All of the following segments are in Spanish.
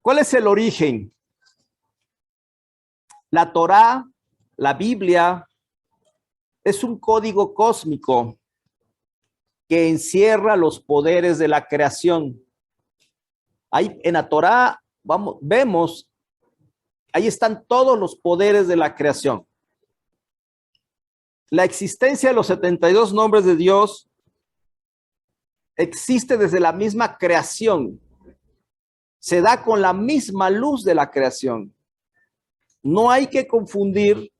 ¿Cuál es el origen? La Torá, la Biblia, es un código cósmico que encierra los poderes de la creación. Ahí en la Torá vemos, ahí están todos los poderes de la creación. La existencia de los 72 nombres de Dios existe desde la misma creación. Se da con la misma luz de la creación. No hay que confundir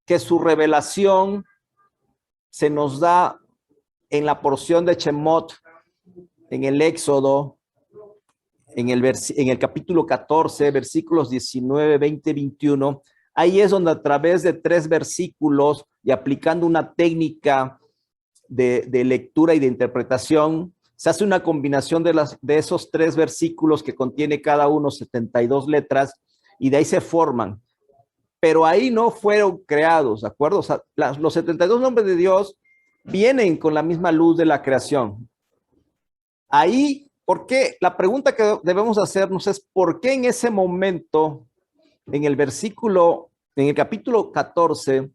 que su revelación se nos da en la porción de Shemot, en el Éxodo, en el capítulo 14, versículos 19, 20, 21. Ahí es donde a través de 3 versículos y aplicando una técnica de lectura y de interpretación, se hace una combinación de esos 3 versículos que contiene cada uno 72 letras y de ahí se forman. Pero ahí no fueron creados, ¿de acuerdo? O sea, los 72 nombres de Dios vienen con la misma luz de la creación. Ahí, ¿por qué? La pregunta que debemos hacernos es, ¿por qué en ese momento, en el capítulo 14,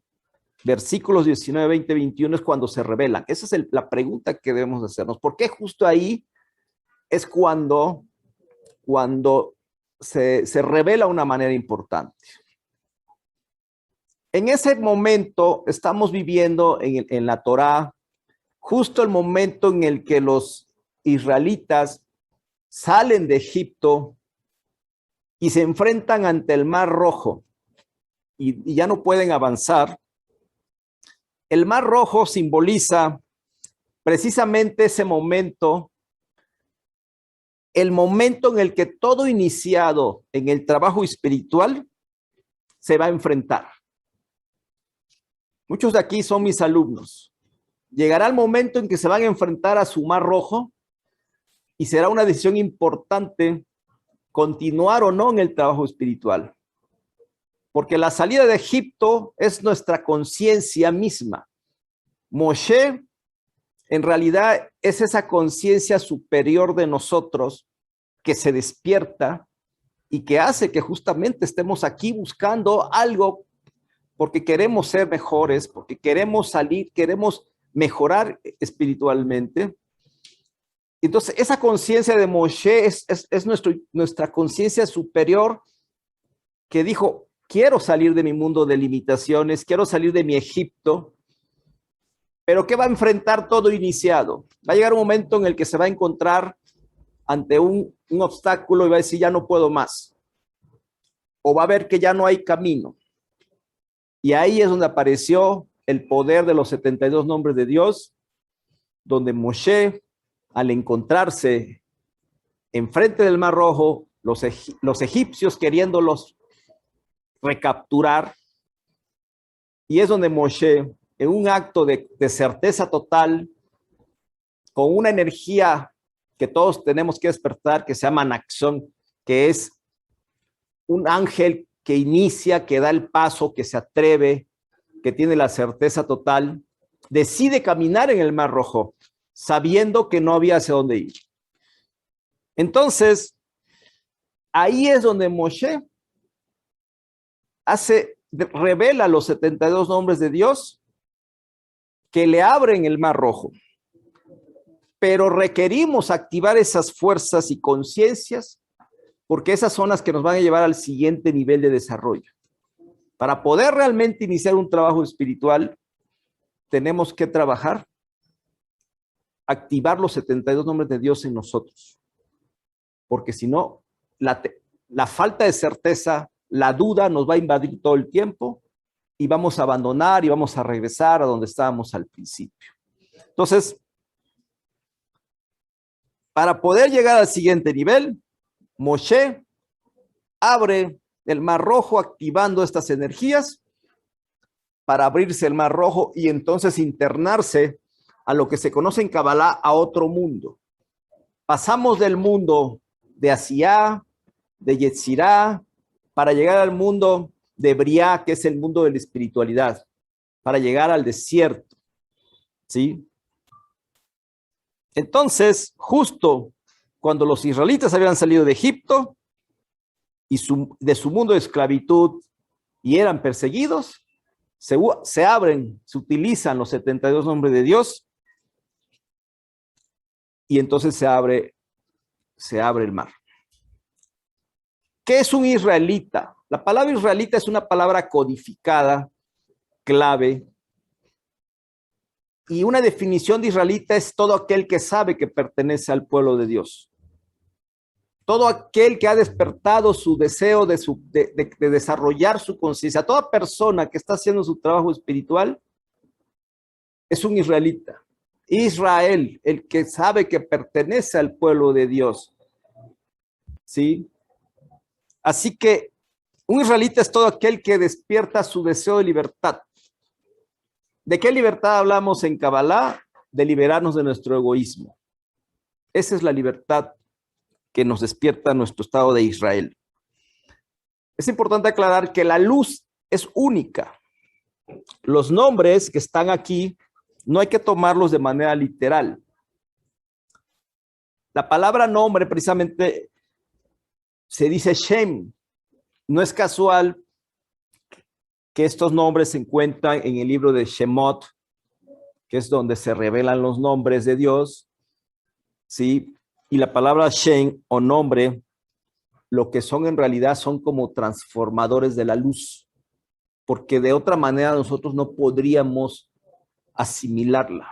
versículos 19, 20, 21 es cuando se revelan? Esa es la pregunta que debemos hacernos. ¿Por qué justo ahí es cuando se revela una manera importante? En ese momento estamos viviendo en la Torá, justo el momento en el que los israelitas salen de Egipto y se enfrentan ante el Mar Rojo y ya no pueden avanzar. El Mar Rojo simboliza precisamente ese momento, el momento en el que todo iniciado en el trabajo espiritual se va a enfrentar. Muchos de aquí son mis alumnos. Llegará el momento en que se van a enfrentar a su Mar Rojo y será una decisión importante continuar o no en el trabajo espiritual. Porque la salida de Egipto es nuestra conciencia misma. Moshe, en realidad, es esa conciencia superior de nosotros que se despierta y que hace que justamente estemos aquí buscando algo porque queremos ser mejores, porque queremos salir, queremos mejorar espiritualmente. Entonces, esa conciencia de Moshe es nuestra conciencia superior que dijo, quiero salir de mi mundo de limitaciones, quiero salir de mi Egipto, pero ¿qué va a enfrentar todo iniciado? Va a llegar un momento en el que se va a encontrar ante un obstáculo y va a decir, ya no puedo más. O va a ver que ya no hay camino. Y ahí es donde apareció el poder de los 72 nombres de Dios, donde Moshe, al encontrarse enfrente del Mar Rojo, los egipcios queriéndolos recapturar, y es donde Moshe, en un acto de certeza total, con una energía que todos tenemos que despertar, que se llama Naxón, que es un ángel que inicia, que da el paso, que se atreve, que tiene la certeza total, decide caminar en el Mar Rojo, sabiendo que no había hacia dónde ir. Entonces, ahí es donde Moshe revela los 72 nombres de Dios que le abren el Mar Rojo. Pero requerimos activar esas fuerzas y conciencias porque esas son las que nos van a llevar al siguiente nivel de desarrollo. Para poder realmente iniciar un trabajo espiritual, tenemos que trabajar, activar los 72 nombres de Dios en nosotros. Porque si no, la falta de certeza, la duda nos va a invadir todo el tiempo y vamos a abandonar y vamos a regresar a donde estábamos al principio. Entonces, para poder llegar al siguiente nivel, Moshe abre el Mar Rojo activando estas energías para abrirse el Mar Rojo y entonces internarse a lo que se conoce en Kabbalah a otro mundo. Pasamos del mundo de Asiá, de Yetzirá, para llegar al mundo de Briá, que es el mundo de la espiritualidad, para llegar al desierto, ¿sí? Entonces, justo cuando los israelitas habían salido de Egipto y de su mundo de esclavitud y eran perseguidos, se utilizan los 72 nombres de Dios y entonces se abre el mar. ¿Qué es un israelita? La palabra israelita es una palabra codificada, clave, y una definición de israelita es todo aquel que sabe que pertenece al pueblo de Dios. Todo aquel que ha despertado su deseo de desarrollar su conciencia. Toda persona que está haciendo su trabajo espiritual es un israelita. Israel, el que sabe que pertenece al pueblo de Dios. ¿Sí? Así que un israelita es todo aquel que despierta su deseo de libertad. ¿De qué libertad hablamos en Kabbalah? De liberarnos de nuestro egoísmo. Esa es la libertad que nos despierta nuestro estado de Israel. Es importante aclarar que la luz es única. Los nombres que están aquí no hay que tomarlos de manera literal. La palabra nombre precisamente se dice Shem. No es casual que estos nombres se encuentran en el libro de Shemot, que es donde se revelan los nombres de Dios, ¿sí? Y la palabra Shem o nombre, lo que son en realidad son como transformadores de la luz, porque de otra manera nosotros no podríamos asimilarla,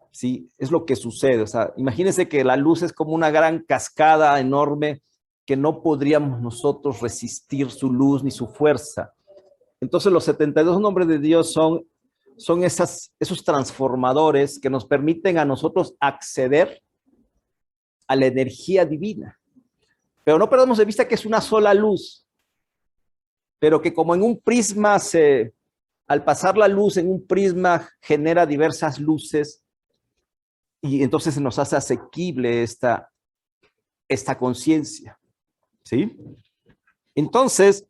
¿sí? Es lo que sucede. O sea, imagínense que la luz es como una gran cascada enorme que no podríamos nosotros resistir su luz ni su fuerza. Entonces los 72 nombres de Dios son esos transformadores que nos permiten a nosotros acceder a la energía divina. Pero no perdamos de vista que es una sola luz, pero que como en un prisma al pasar la luz en un prisma genera diversas luces y entonces se nos hace asequible esta conciencia, ¿sí? Entonces,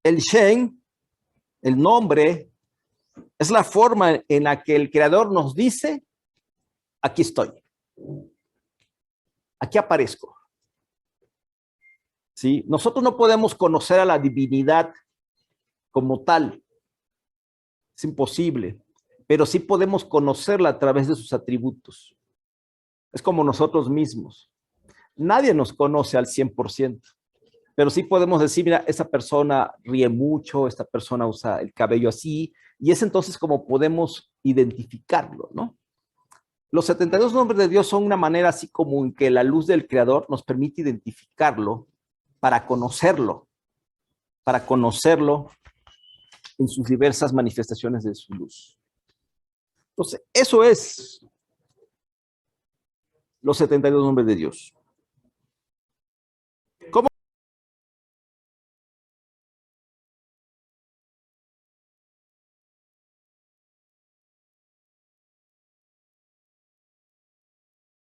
el Shem, el nombre, es la forma en la que el Creador nos dice, aquí estoy, aquí aparezco. ¿Sí? Nosotros no podemos conocer a la divinidad como tal, es imposible, pero sí podemos conocerla a través de sus atributos. Es como nosotros mismos. Nadie nos conoce al 100%, pero sí podemos decir, mira, esa persona ríe mucho, esta persona usa el cabello así, y es entonces como podemos identificarlo, ¿no? Los 72 nombres de Dios son una manera así como en que la luz del Creador nos permite identificarlo para conocerlo en sus diversas manifestaciones de su luz. Entonces, eso es los 72 nombres de Dios.